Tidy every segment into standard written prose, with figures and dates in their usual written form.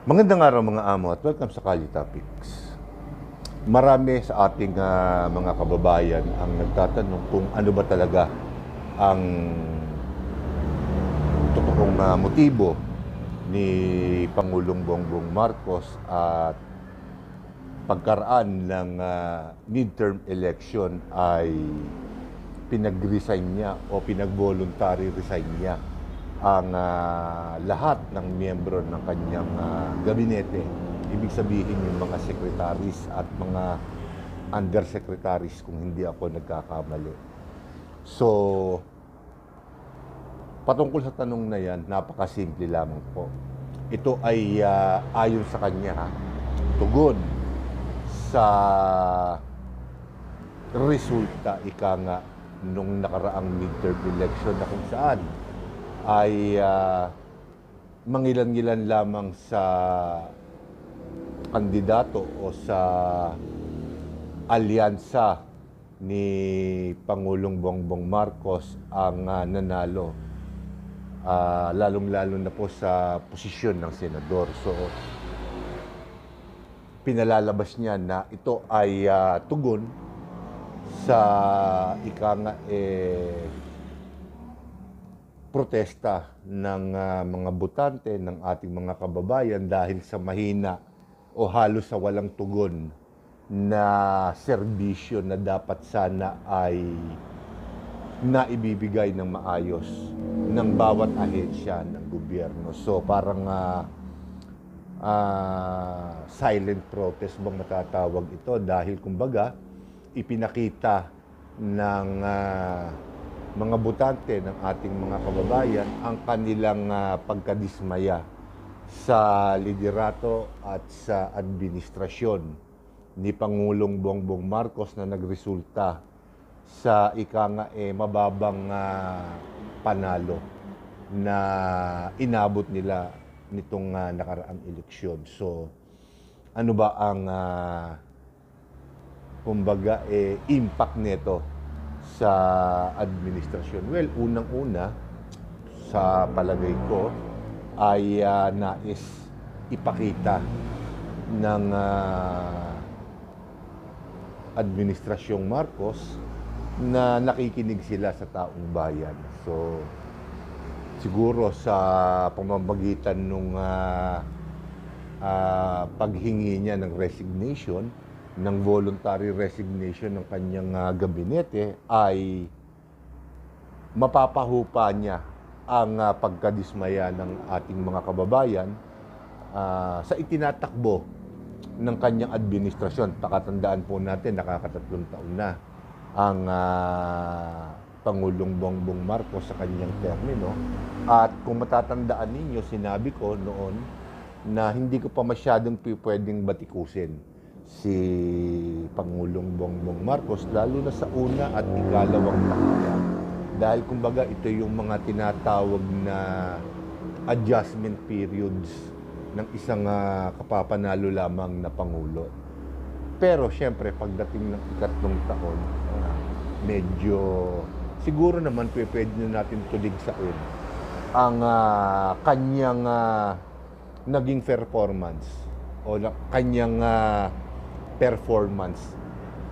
Magandang araw mga amo at welcome sa Kali Topics. Marami sa ating mga kababayan ang nagtatanong kung ano ba talaga ang totoong motibo ni Pangulong Bongbong Marcos at pagkaraan ng midterm election ay pinag-resign niya o pinag-voluntary resign niya ang lahat ng miyembro ng kanyang gabinete. Ibig sabihin yung mga secretaries at mga undersecretaries kung hindi ako nagkakamali. So, patungkol sa tanong na yan, napakasimple lamang po. Ito ay ayon sa kanya, tugon sa resulta, ika nga, nung nakaraang midterm election na kung saan ay mangilan-ngilan lamang sa kandidato o sa alyansa ni Pangulong Bongbong Marcos ang nanalo. Lalong-lalo na po sa posisyon ng senador. So, pinalalabas niya na ito ay tugon sa ika nga protesta ng mga botante ng ating mga kababayan dahil sa mahina o halos sa walang tugon na serbisyo na dapat sana ay naibibigay ng maayos ng bawat ahensya ng gobyerno. So parang silent protest bang matatawag ito dahil kumbaga ipinakita ng mga botante ng ating mga kababayan ang kanilang pagkadismaya sa liderato at sa administrasyon ni Pangulong Bongbong Marcos na nagresulta sa ika nga mababang panalo na inabot nila nitong nakaraang eleksyon. So, ano ba ang kumbaga impact nito sa administrasyon? Well, unang-una, sa palagay ko, ay nais ipakita ng administrasyong Marcos na nakikinig sila sa taong bayan. So, siguro sa pamamagitan ng paghingi niya ng resignation, ng voluntary resignation ng kanyang gabinete ay mapapahupa niya ang pagkadismaya ng ating mga kababayan sa itinatakbo ng kanyang administrasyon. Pakatandaan po natin, nakakatatlong taon na ang Pangulong Bongbong Marcos sa kanyang termino. At kung matatandaan ninyo, sinabi ko noon na hindi ko pa masyadong pwedeng batikusin si Pangulong Bongbong Marcos, lalo na sa una at ikalawang taon niya. Dahil kumbaga ito yung mga tinatawag na adjustment periods ng isang kapapanalo lamang na Pangulo. Pero syempre pagdating ng ikatlong taon, medyo siguro naman pwede na natin tuligsain ang kanyang naging performance o kanyang performance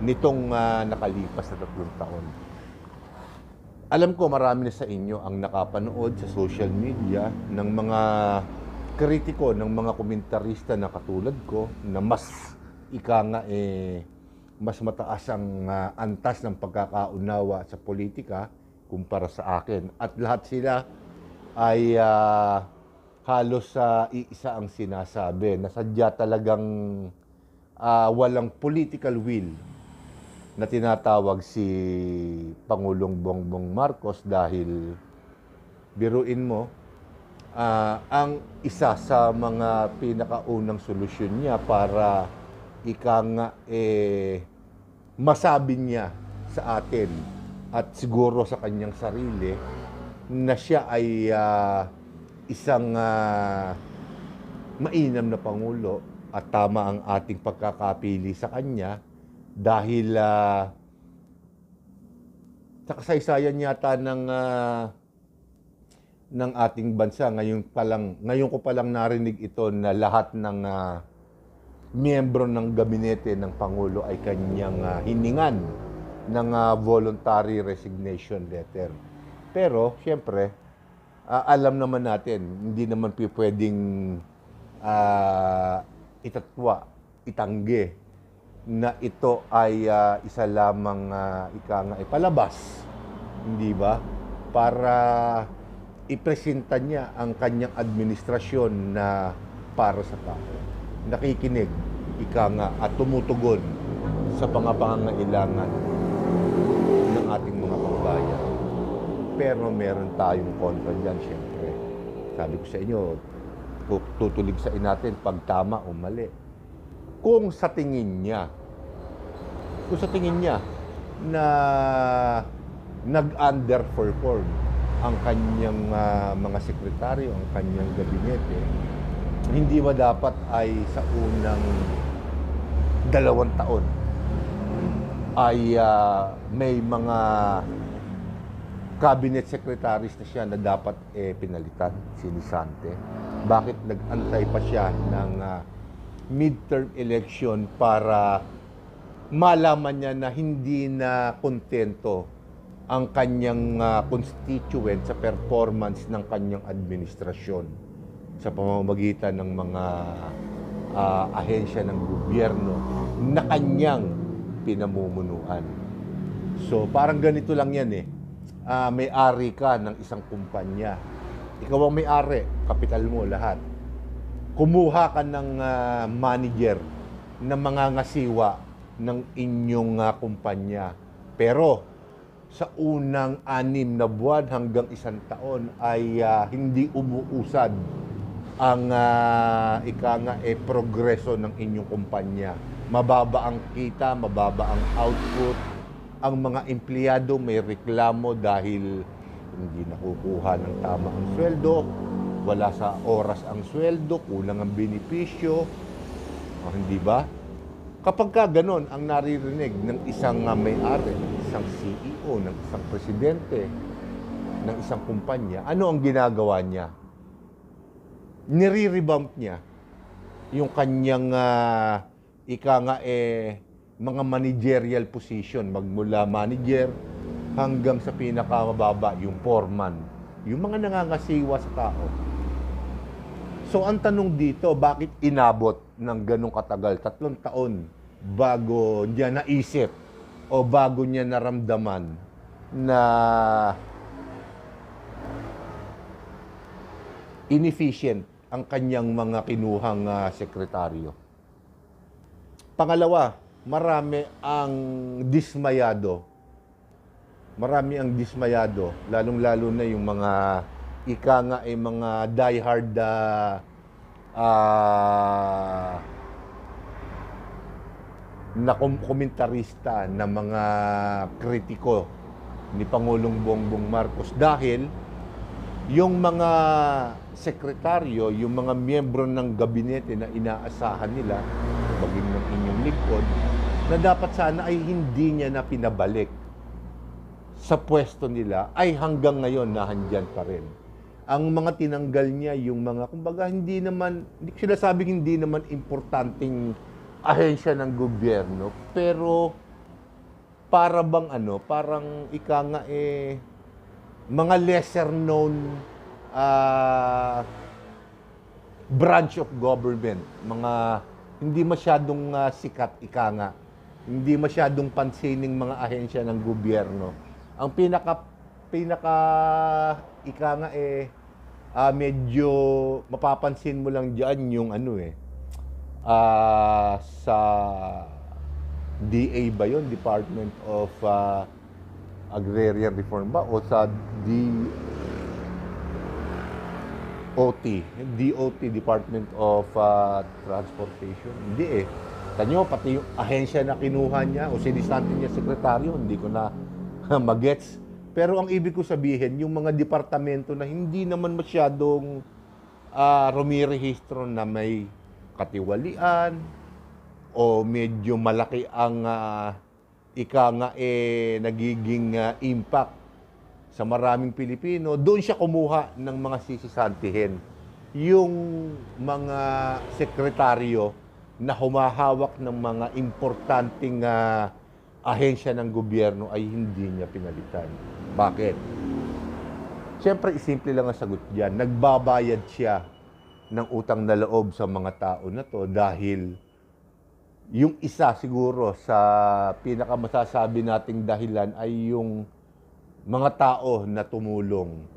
nitong nakalipas na 3 taon. Alam ko marami na sa inyo ang nakapanood sa social media ng mga kritiko, ng mga komentarista na katulad ko na mas mas mataas ang antas ng pagkakaunawa sa politika kumpara sa akin. At lahat sila ay halos iisa ang sinasabi na sadya talagang walang political will na tinatawag si Pangulong Bongbong Marcos dahil biruin mo, ang isa sa mga pinakaunang solusyon niya para masabi niya sa atin at siguro sa kanyang sarili na siya ay isang mainam na Pangulo at tama ang ating pagkakapili sa kanya dahil sa kasaysayan yata ng ng ating bansa. Ngayon ko palang narinig ito na lahat ng miyembro ng gabinete ng Pangulo ay kanyang hiningan ng voluntary resignation letter. Pero, siyempre, alam naman natin, hindi naman pwedeng itatwa, itanggi na ito ay isa lamang palabas, hindi ba? Para ipresenta niya ang kanyang administrasyon na para sa tao. Nakikinig, at tumutugon sa pangangailangan ng ating mga kababayan. Pero meron tayong kontra dyan, siyempre. Sabi ko sa inyo, tutulig sa natin pag tama o mali. Kung sa tingin niya na nag-underperform ang kanyang mga sekretaryo, ang kanyang gabinete, hindi ba dapat ay sa unang 2 taon ay may mga cabinet secretaries na siya na dapat pinalitan, sinisante? Bakit nag-antay pa siya ng midterm election para malaman niya na hindi na kontento ang kanyang constituent sa performance ng kanyang administrasyon sa pamamagitan ng mga ahensya ng gobyerno na kanyang pinamumunuan. So parang ganito lang yan may-ari ka ng isang kumpanya. Ikaw ang may-ari, kapital mo lahat. Kumuha ka ng manager na mangangasiwa ng inyong kumpanya. Pero sa unang 6 na buwan hanggang 1 taon ay hindi umuusad ang progreso ng inyong kumpanya. Mababa ang kita, mababa ang output. Ang mga empleyado may reklamo dahil hindi nakukuha ng tama ang sweldo, wala sa oras ang sweldo, kulang ang benepisyo, hindi ba? Kapag ka ganon ang naririnig ng isang may-ari, ng isang CEO, ng isang presidente, ng isang kumpanya, ano ang ginagawa niya? Nire-revamp niya yung kanyang mga managerial position, magmula manager hanggang sa pinakamababa, yung foreman, yung mga nangangasiwa sa tao. So ang tanong dito, bakit inabot ng ganong katagal, 3 taon, bago niya naisip o bago niya naramdaman na inefficient ang kanyang mga kinuhang sekretaryo? Pangalawa, marami ang dismayado, lalong-lalo na yung mga mga diehard na komentarista, na mga kritiko ni Pangulong Bongbong Marcos, dahil yung mga sekretaryo, yung mga miyembro ng gabinete na inaasahan nila, maging ng inyong lingkod, na dapat sana ay hindi niya na pinabalik sa pwesto nila, ay hanggang ngayon nahandyan pa rin. Ang mga tinanggal niya, yung mga, kumbaga, hindi sila sabing hindi naman importanteng ahensya ng gobyerno, pero para bang parang mga lesser known branch of government, mga hindi masyadong sikat, hindi masyadong pansinin mga ahensya ng gobyerno. Ang medyo mapapansin mo lang diyan yung sa DA ba yun? Department of Agrarian Reform ba? O sa DOT, Department of Transportation? Hindi Tanyo, pati yung ahensya na kinuha niya o sinisante niya sekretaryo, hindi ko na magets. Pero ang ibig ko sabihin, yung mga departamento na hindi naman masyadong rumirehistro na may katiwalian o medyo malaki ang nagiging impact sa maraming Pilipino, doon siya kumuha ng mga sisisantihin. Yung mga sekretaryo na humahawak ng mga importanteng ahensya ng gobyerno ay hindi niya pinalitan. Bakit? Siyempre, simple lang ang sagot diyan. Nagbabayad siya ng utang na loob sa mga tao na to dahil yung isa siguro sa pinakamasasabi nating dahilan ay yung mga tao na tumulong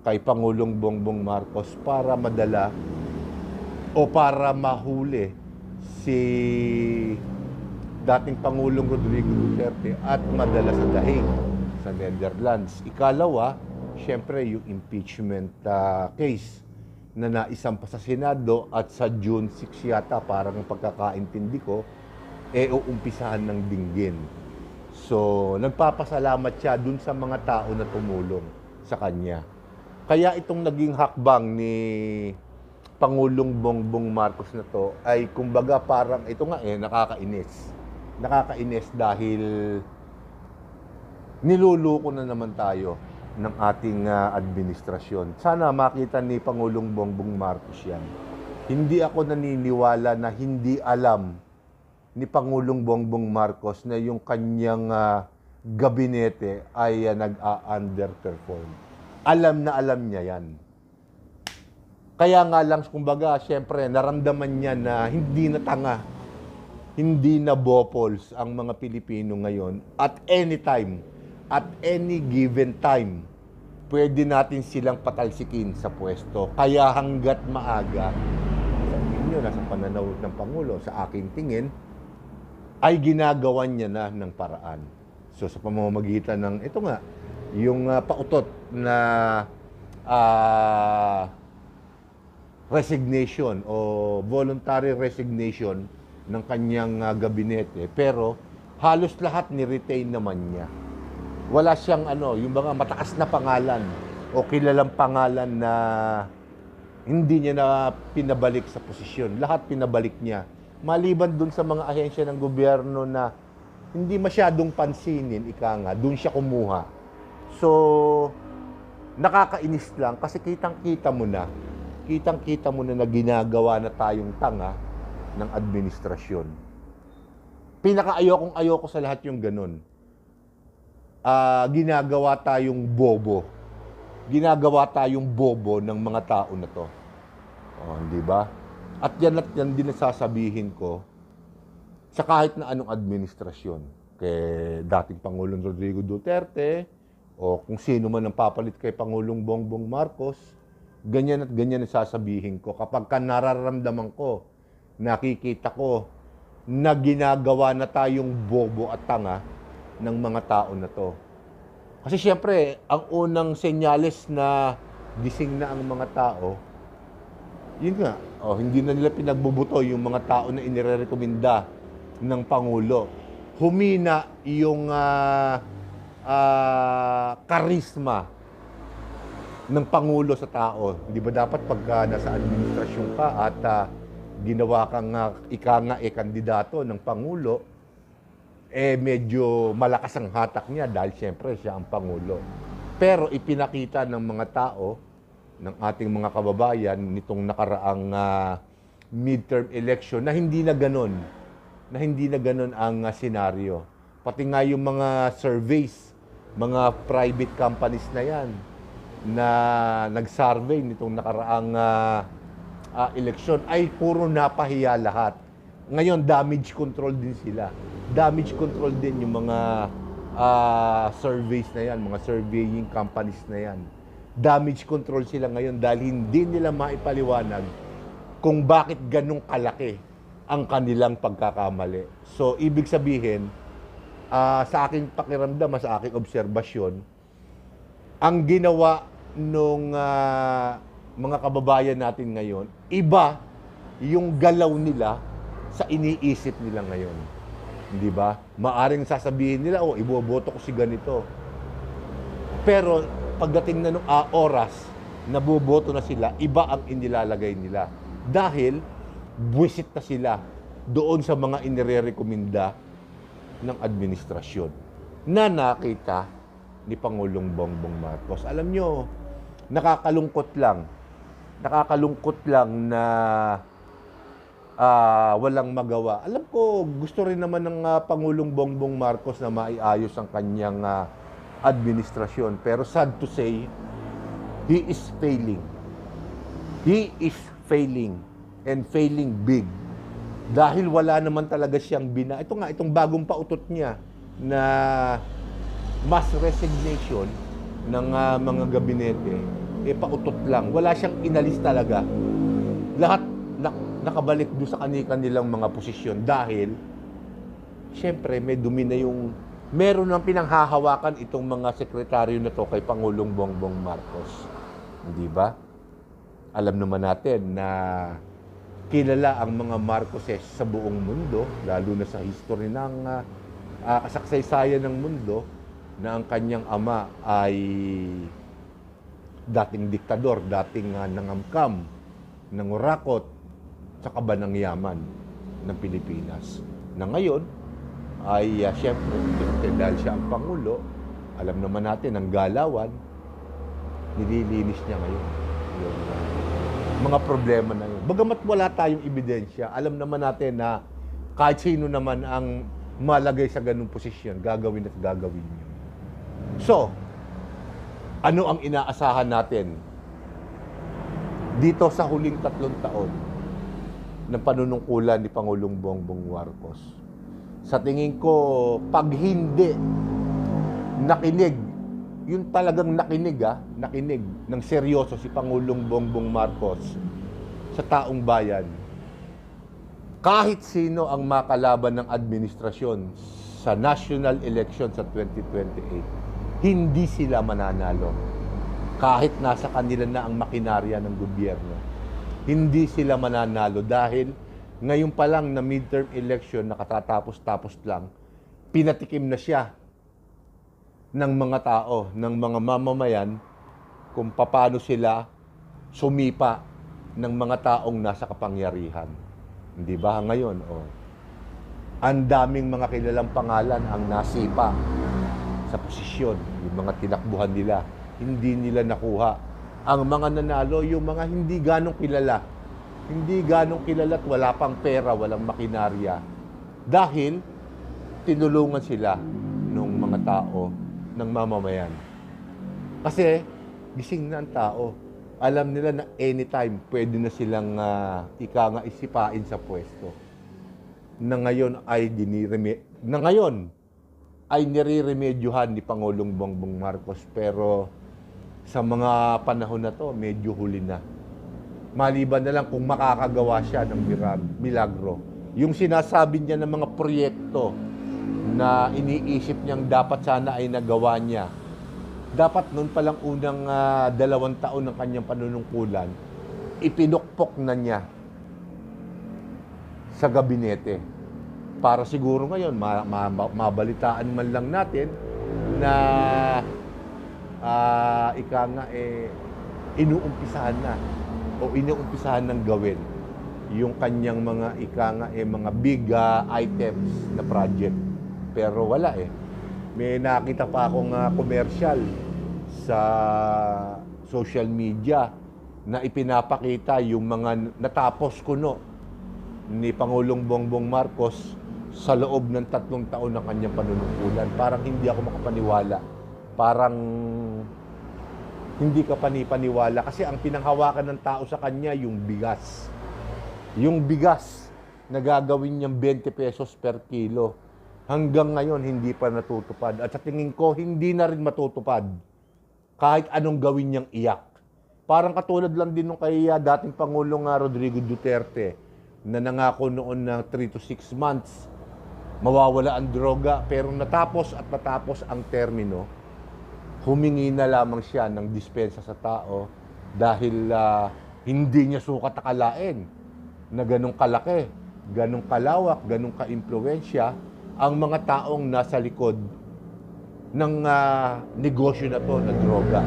kay Pangulong Bongbong Marcos para madala o para mahuli si dating Pangulong Rodrigo Duterte at madala sa dahig sa Netherlands. Ikalawa, siyempre yung impeachment case na naisampa sa Senado at sa June 6 yata, parang ang pagkakaintindi ko, uumpisahan ng dinggin. So, nagpapasalamat siya dun sa mga tao na tumulong sa kanya. Kaya itong naging hakbang ni Pangulong Bongbong Marcos na to ay kumbaga parang ito nga nakakainis. Nakakainis dahil niluluko na naman tayo ng ating administrasyon. Sana makita ni Pangulong Bongbong Marcos yan. Hindi ako naniniwala na hindi alam ni Pangulong Bongbong Marcos na yung kanyang gabinete ay nag-underperform. Alam na alam niya yan. Kaya nga lang, kumbaga, siyempre, naramdaman niya na hindi na tanga, hindi na bopols ang mga Pilipino ngayon. At any time, at any given time, pwede natin silang patalsikin sa pwesto. Kaya hanggat maaga, sa inyo, nasa pananaw ng Pangulo, sa aking tingin, ay ginagawan niya na ng paraan. So sa pamamagitan ng, ito nga, yung pautot na resignation o voluntary resignation ng kanyang gabinete. Pero halos lahat ni-retain naman niya. Wala siyang yung mga mataas na pangalan o kilalang pangalan na hindi niya na pinabalik sa posisyon. Lahat pinabalik niya. Maliban dun sa mga ahensya ng gobyerno na hindi masyadong pansinin, dun siya kumuha. So, nakakainis lang kasi kitang-kita mo na na ginagawa na tayong tanga ng administrasyon. Pinaka-ayokong-ayoko sa lahat yung ganun. Ginagawa tayong bobo. Ginagawa tayong bobo ng mga tao na to. Di ba? At yan din nasasabihin ko sa kahit na anong administrasyon. Kay dating Pangulong Rodrigo Duterte o kung sino man ang papalit kay Pangulong Bongbong Marcos, ganyan at ganyan nasasabihin ko. Kapag nararamdaman ko, nakikita ko na ginagawa na tayong bobo at tanga ng mga tao na to. Kasi siyempre, ang unang senyales na gising na ang mga tao, yun nga, hindi na nila pinagbubuto yung mga tao na inirekomenda ng Pangulo. Humina yung karisma ng Pangulo sa tao. Di ba dapat pagka nasa administrasyon ka at ginawa kang kandidato ng Pangulo, medyo malakas ang hatak niya dahil siyempre siya ang Pangulo. Pero ipinakita ng mga tao, ng ating mga kababayan nitong nakaraang midterm election na hindi na ganun ang senaryo. Pati nga yung mga surveys, mga private companies na yan na nag-survey nitong nakaraang election ay puro napahiya lahat. Ngayon, damage control din sila. Damage control din yung mga surveys na yan, mga surveying companies na yan. Damage control sila ngayon dahil hindi nila maipaliwanag kung bakit ganong kalaki ang kanilang pagkakamali. So, ibig sabihin, sa aking pakiramdam, sa aking obserbasyon, ang ginawa nung mga kababayan natin ngayon, iba yung galaw nila sa iniisip nila ngayon. Hindi ba? Maaring sasabihin nila, iboboto ko si ganito. Pero pagdating na nung oras, naboboto na sila, iba ang inilalagay nila. Dahil, buwisit na sila doon sa mga inirerekomenda ng administrasyon na nakita ni Pangulong Bongbong Marcos. Alam nyo, nakakalungkot lang. Nakakalungkot lang na walang magawa. Alam ko, gusto rin naman ng Pangulong Bongbong Marcos na maiayos ang kanyang administrasyon. Pero sad to say, he is failing. He is failing and failing big. Dahil wala naman talaga siyang itong bagong pautot niya na mass resignation ng mga gabinete, pautot lang. Wala siyang inalis talaga. Lahat nakabalik doon sa kanilang mga posisyon dahil syempre may dumi na meron ng pinanghahawakan itong mga sekretaryo na to kay Pangulong Bongbong Marcos. Hindi ba? Alam naman natin na kilala ang mga Marcoses sa buong mundo, lalo na sa history ng kasaksayayan ng mundo, na ang kanyang ama ay dating diktador, dating nangamkam, nangurakot, sa kaba ng yaman ng Pilipinas. Na ngayon ay syempre, dahil siya ang Pangulo, alam naman natin ang galawan, nililinis niya ngayon yung mga problema na yun. Bagamat wala tayong ebidensya, alam naman natin na kahit sino naman ang malagay sa ganung posisyon, gagawin at gagawin niyo. So, ano ang inaasahan natin dito sa huling 3 taon ng panunungkulan ni Pangulong Bongbong Marcos? Sa tingin ko, pag hindi nakinig, yung talagang nakinig ng seryoso si Pangulong Bongbong Marcos sa taong bayan, kahit sino ang makalaban ng administrasyon sa national election sa 2028, hindi sila mananalo. Kahit nasa kanila na ang makinarya ng gobyerno, hindi sila mananalo dahil ngayon pa lang na midterm election na katatapos-tapos lang, pinatikim na siya ng mga tao, ng mga mamamayan kung paano sila sumipa ng mga taong nasa kapangyarihan. Hindi ba ngayon? Ang daming mga kilalang pangalan ang nasipa sa posisyon, yung mga tinakbuhan nila, hindi nila nakuha. Ang mga nanalo, yung mga hindi ganong kilala. Hindi ganong kilala at wala pang pera, walang makinarya. Dahil tinulungan sila ng mga tao, ng mamamayan. Kasi gising na ang tao. Alam nila na anytime pwede na silang isipain sa pwesto. Na ngayon ay nireremedyohan ni Pangulong Bongbong Marcos, pero sa mga panahon na to, medyo huli na. Maliban na lang kung makakagawa siya ng milagro. Yung sinasabi niya ng mga proyekto na iniisip niyang dapat sana ay nagawa niya, dapat noon palang unang 2 taon ng kanyang panunungkulan, ipinukpok na niya sa gabinete. Para siguro ngayon, mabalitaan man lang natin na inuumpisahan na o inuumpisahan ng gawin yung kanyang mga mga big items na project. Pero wala May nakita pa akong commercial sa social media na ipinapakita yung mga natapos kuno ni Pangulong Bongbong Marcos sa loob ng 3 taon ng kanyang panunungkulan. Parang hindi ako makapaniwala. Parang hindi ka panipaniwala kasi ang pinanghawakan ng tao sa kanya yung bigas. Yung bigas na gagawin niyang 20 pesos per kilo. Hanggang ngayon hindi pa natutupad. At sa tingin ko hindi na rin matutupad kahit anong gawin niyang iyak. Parang katulad lang din nung kay dating Pangulong Rodrigo Duterte na nangako noon na 3 to 6 months mawawala ang droga, pero natapos ang termino, humingi na lamang siya ng dispensa sa tao dahil hindi niya sukat akalain na ganong kalaki, ganong kalawak, ganong ka-impluwensya ang mga taong nasa likod ng negosyo na to na droga.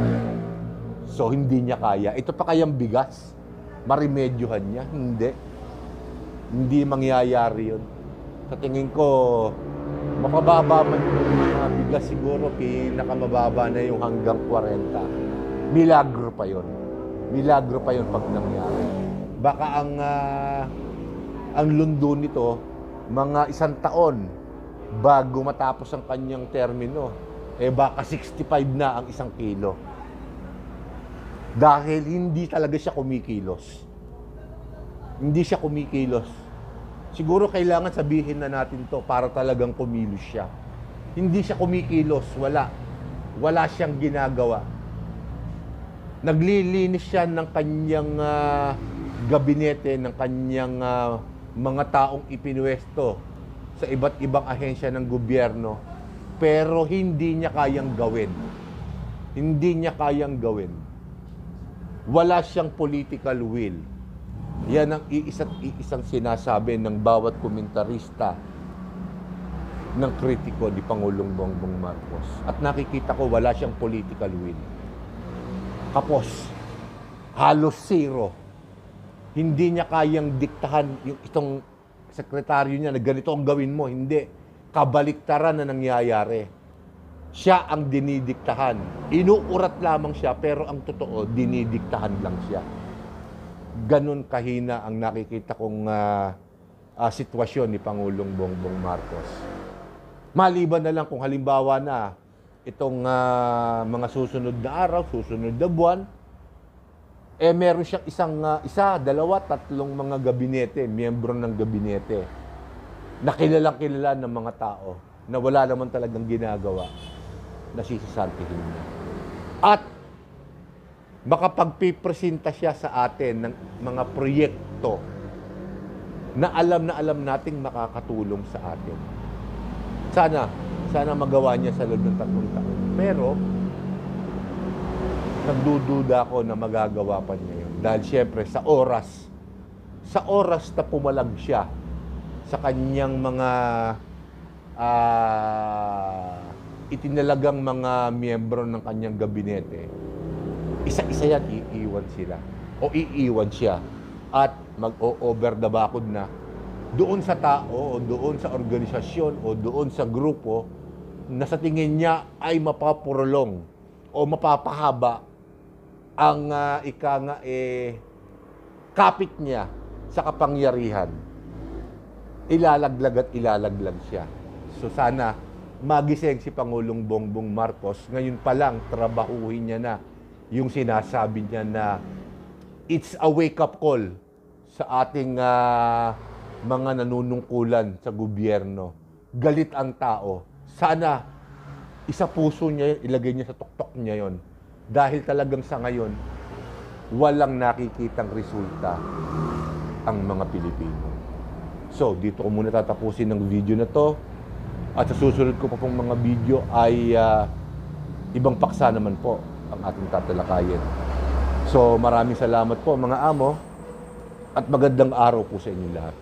So hindi niya kaya. Ito pa kayang bigas? Maremedyohan niya? Hindi. Hindi mangyayari yun. Sa tingin ko, mapababa man yung mga bigas siguro pinakamababa na yung hanggang 40. Milagro pa yon. Milagro pa yon pag nangyari. Baka ang lundo nito, mga 1 taon bago matapos ang kanyang termino, baka 65 na ang 1 kilo. Dahil hindi talaga siya kumikilos. Hindi siya kumikilos. Siguro kailangan sabihin na natin to para talagang kumilos siya. Hindi siya kumikilos, wala. Wala siyang ginagawa. Naglilinis siya ng kanyang gabinete, ng kanyang mga taong ipinwesto sa iba't ibang ahensya ng gobyerno, pero hindi niya kayang gawin. Hindi niya kayang gawin. Wala siyang political will. Yan ang iisang sinasabi ng bawat komentarista ng kritiko ni Pangulong Bongbong Marcos. At nakikita ko wala siyang political will. Kapos. Halos zero. Hindi niya kayang diktahan yung itong sekretaryo niya na ganito ang gawin mo. Hindi. Kabaliktaran na nangyayari. Siya ang dinidiktahan. Inuurat lamang siya, pero ang totoo, dinidiktahan lang siya. Ganon kahina ang nakikita kong sitwasyon ni Pangulong Bongbong Marcos. Maliban na lang kung halimbawa na itong mga susunod na araw, susunod na buwan, meron siyang isa, dalawa, tatlong mga gabinete, miyembro ng gabinete, na kilalang-kilala ng mga tao, na wala naman talagang ginagawa, na sisisantihin niya. At makapagpipresenta siya sa atin ng mga proyekto na alam nating makakatulong sa atin. Sana magawa niya sa loob ng 3 taon. Pero, nagdududa ako na magagawa pa niya yun. Dahil siyempre, sa oras na pumalag siya sa kanyang mga itinalagang mga miyembro ng kanyang gabinete, isa-isa yan, iiwan sila. O iiwan siya. At mag-over the bakod na doon sa tao, o doon sa organisasyon, o doon sa grupo na sa tingin niya ay mapapurulong o mapapahaba ang kapit niya sa kapangyarihan. Ilalaglag at ilalaglag siya. So sana magising si Pangulong Bongbong Marcos. Ngayon pa lang, trabahuhin niya na yung sinasabi niya na it's a wake-up call sa ating mga nanunungkulan sa gobyerno. Galit ang tao. Sana isa puso niya yun, ilagay niya sa tuktok niya yon. Dahil talagang sa ngayon, walang nakikitang resulta ang mga Pilipino. So, dito ko muna tatapusin ng video na to. At sa susunod ko pa pong mga video ay ibang paksa naman po ang ating tatalakayin. So, maraming salamat po mga amo at magandang araw po sa inyo lahat.